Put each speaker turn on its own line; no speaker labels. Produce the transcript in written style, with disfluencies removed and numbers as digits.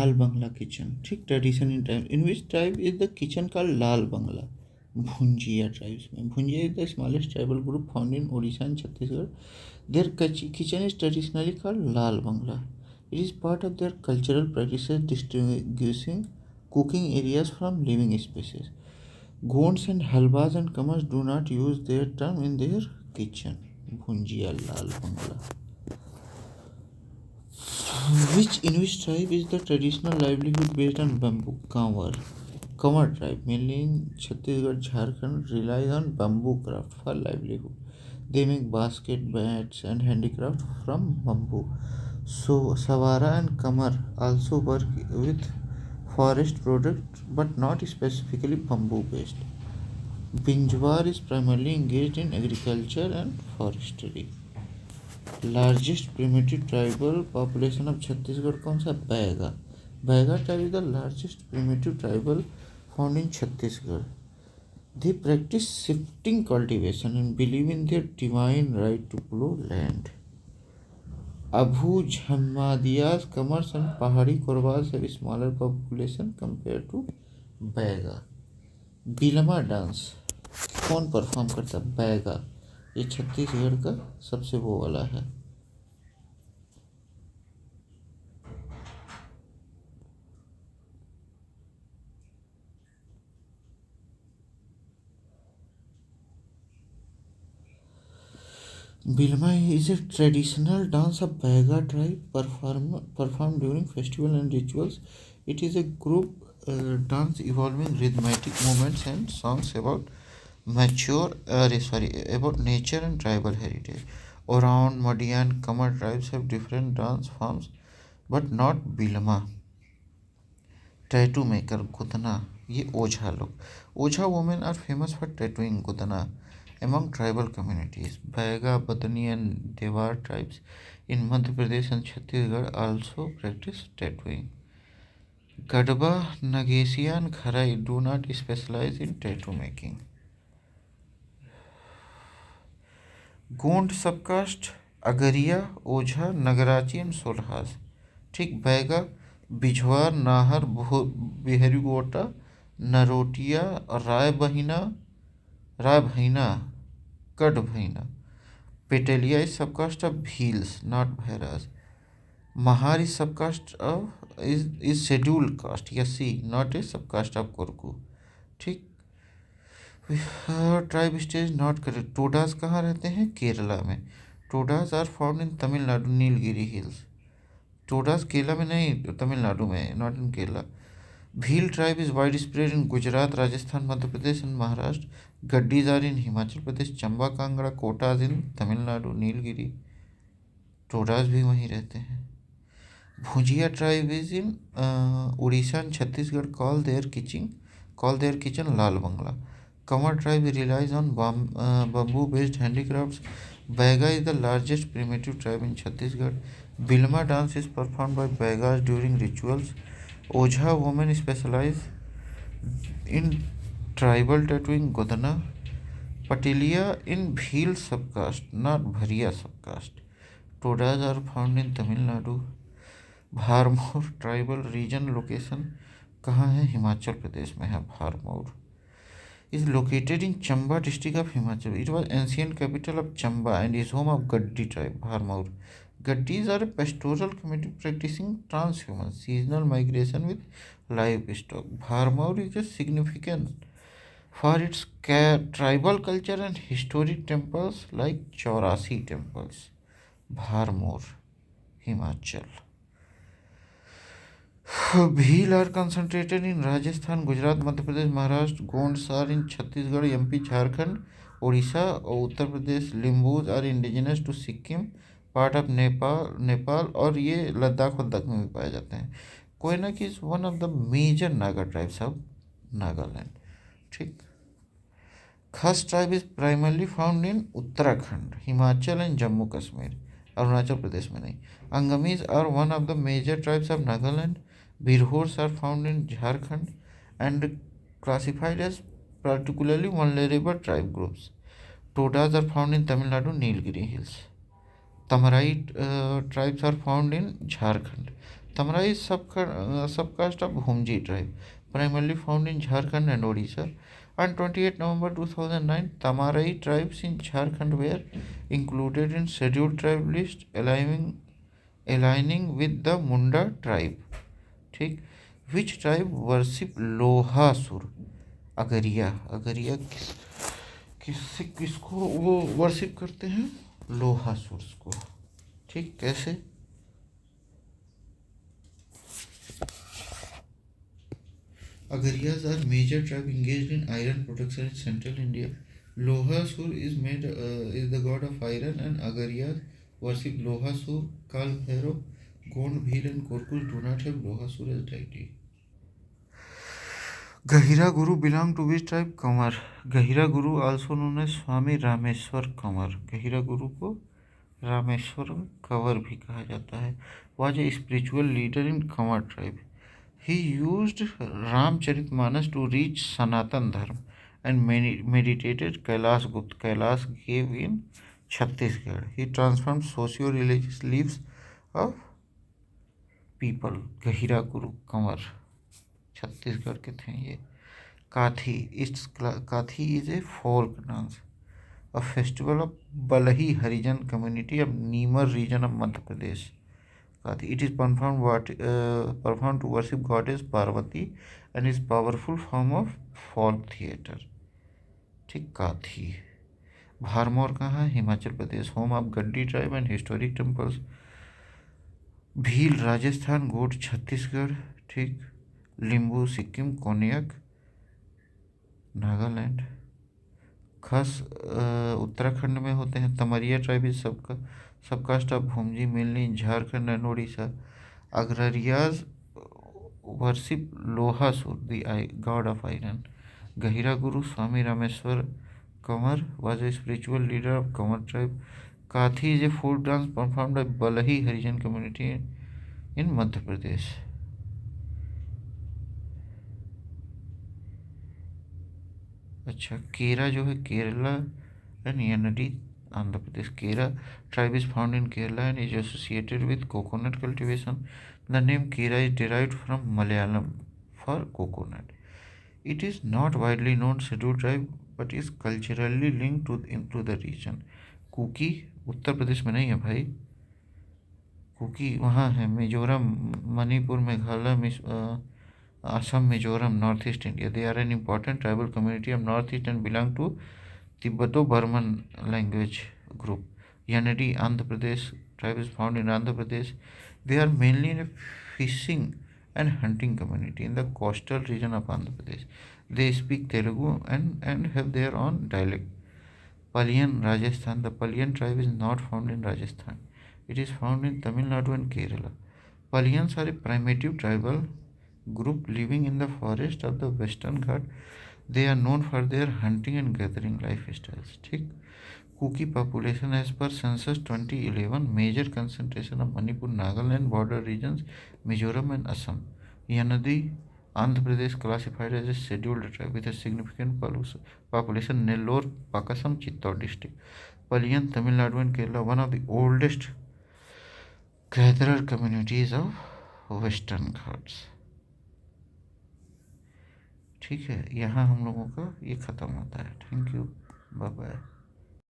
Lal Bangla kitchen. Thick tradition in time. In which tribe is the kitchen called Lal Bangla? Bhunjia tribes में. Bhunjia is the smallest tribal group found in Odisha and Chhattisgarh. Their kitchen is traditionally called Lal Bangla. It is part of their cultural practices distinguishing cooking areas from living spaces. Gonds and Halbas and Kamars do not use their term in their kitchen. Bhunjia Lal Bangla. In which tribe is the traditional livelihood based on bamboo? Kanwar. Kanwar tribe, mainly in Chhattisgarh, Jharkhand, relies on bamboo craft for livelihood. They make basket, bats, and handicraft from bamboo. So Savara and Kamar also work with forest products, but not specifically bamboo based. Binjwar is primarily engaged in agriculture and forestry. Largest primitive tribal population of Chhattisgarh कौन सा? Baiga. Baiga tribe is the largest primitive tribal found in Chhattisgarh. They practice shifting cultivation and believe in their divine right to plow land. Abu Jhammadiya's Kamars and Pahari Korwas have a smaller population compared to Baiga. Bilma dance कौन perform करता है? बैगा. ये छत्तीसगढ़ का सबसे वो वाला है. Bilma is a traditional dance of Baiga tribe performed during festival and rituals. It is a group dance involving rhythmic movements and songs about about nature and tribal heritage. Around Madi and Kamar tribes have different dance forms, but not Bilma. Tattoo maker godna, ये ओझा लोग. Ojha women are famous for tattooing godna among tribal communities. Baiga, Badani and Dewar tribes in Madhya Pradesh and Chhattisgarh also practice tattooing. Gadba, Nagesia and Kharai do not specialize in tattoo making. Gond subcaste, Agaria, Ojha, Nagarachi and Solhas. ठीक. बैगा, बिझवार, नाहर, बिहरीगोटा, नरोटिया, राय भैना, कड भैना. Petelia is subcaste of Bheels, not Bhairas. Mahar is subcaste of is scheduled caste, या C, not a subcaste of Kurku. ठीक. Tribe stage not correct. Todas कहाँ रहते हैं? केरला में. Todas are found in Tamil Nadu Nilgiri hills. Todas Kerala में नहीं, तमिलनाडु में, not in Kerala. Bhil tribe is widespread in Gujarat, Rajasthan, Madhya Pradesh and Maharashtra. Gaddis are in Himachal Pradesh, Chamba, Kangra. Kotas in Tamil Nadu, Nilgiri. Todas भी वहीं रहते हैं. Bhunjia tribe is in Orissa and Chhattisgarh. Call their kitchen Lal Bangla. Kanwar tribe relies on bamboo based handicrafts. Baiga is the largest primitive tribe in Chhattisgarh. Bilma dance is performed by Baigas during rituals. Ojha women specialize in tribal tattooing Godana. Patilia in Bhil subcaste, not Bharia subcaste. Todas are found in Tamil Nadu. Bharmaur tribal region location कहाँ है? हिमाचल प्रदेश में है. Bharmaur is located in Chamba district of Himachal. It was ancient capital of Chamba and is home of Gaddi tribe, Bharmaur. Gaddis are a pastoral community practicing transhuman seasonal migration with livestock. Bharmaur is a significant for its tribal culture and historic temples like Chaurasi temples. Bharmaur, Himachal. Bhils are concentrated in Rajasthan, Gujarat, Madhya Pradesh, Maharashtra. Gonds are in Chhattisgarh, MP, Jharkhand, Orissa और Uttar Pradesh. Limbus are indigenous to Sikkim, part of Nepal और ये लद्दाख वद्दाख में भी पाए जाते हैं. Konyak is one of the major Naga tribes of Nagaland. ठीक. Khas tribe is primarily found in Uttarakhand, Himachal and Jammu Kashmir. Arunachal Pradesh में नहीं. Angamis are one of the major tribes of Nagaland. Birhors are found in Jharkhand and classified as particularly vulnerable tribe groups. Todas are found in Tamil Nadu Nilgiri Hills. Tamarai tribes are found in Jharkhand. Tamrai subcaste of Bhumij tribe, primarily found in Jharkhand and Odisha. On 28 November 2009, Tamarai tribes in Jharkhand were included in scheduled tribe list, aligning with the Munda tribe. ठीक, which tribe worship Lohasur? Agaria. Agaria किसको वो worship करते हैं? लोहासुर को। ठीक, कैसे? Agarias are major tribe engaged in iron production in central India. Lohasur is the god of iron, and Agarias worship Lohasur. Kal Bhairav, Gond, Bhil, and Korkus do not have Lohasur as deity. Gahira Guru belong to which tribe? Kamar. Gahira Guru, also known as Swami Rameshwar Kamar. Gahira Guru को रामेश्वर कंवर भी कहा जाता है. Was a spiritual leader in Kamar tribe. He used Ramcharitmanas to reach Sanatan Dharma and meditated Kailash Gupt. Kailash cave in Chhattisgarh. He transformed socio-religious lives of people. गहिरा गुरु कंवर छत्तीसगढ़ के थे ये. काथी. काथी is a folk dance, a festival of Balahi Harijan community of Nimar region of Madhya Pradesh. Kathi. It is performed to worship goddess Parvati and is powerful form of folk theatre. ठीक, काथी. भारमौर कहाँ है? हिमाचल प्रदेश, home of गड्डी tribe and historic temples. Bhil Rajasthan, गोड छत्तीसगढ़. ठीक, लिम्बू सिक्किम, कोनियक नागालैंड. खस उत्तराखंड में होते हैं. Tamaria tribe is subcaste of Bhumij mainly in Jharkhand and Odisha. Agarias worship Lohasur, the god of iron. Gahira Guru Swami Rameshwar Kanwar was a spiritual leader of Kanwar tribe. काथी is a folk dance performed by Balahi Harijan community in Madhya Pradesh. अच्छा, केरा जो है केरला एंड यनडी आंध्र प्रदेश. केरा tribe is found in Kerala and is associated with coconut cultivation. The name Kera is derived from Malayalam for coconut. It is not widely known scheduled tribe but is culturally linked to the region. Kuki Uttar Pradesh में नहीं है भाई. Cookie वहाँ है Mizoram, Manipur, Meghalaya, Assam, Mizoram, Northeast India. They are an important tribal community of Northeast and belong to Tibeto-Burman language group. Yanadi, Andhra Pradesh. Tribe is found in Andhra Pradesh. They are mainly a fishing and hunting community in the coastal region of Andhra Pradesh. They speak Telugu and have their own dialect. Paliyan, Rajasthan. The Paliyan tribe is not found in Rajasthan. It is found in Tamil Nadu and Kerala. Paliyans are a primitive tribal group living in the forest of the Western Ghat. They are known for their hunting and gathering lifestyles. ठीक. Kuki population as per census 2011, major concentration of Manipur, Nagaland border regions, Mizoram and Assam. Yanadi, Andhra Pradesh classified as a scheduled tribe with a significant population. Nellore, Pakasam, Chittor district. Paliyan, Tamil Nadu and Kerala, one of the oldest gatherer communities of Western Ghats. ठीक है, यहाँ हम लोगों का ये ख़त्म होता है. Thank you, bye bye.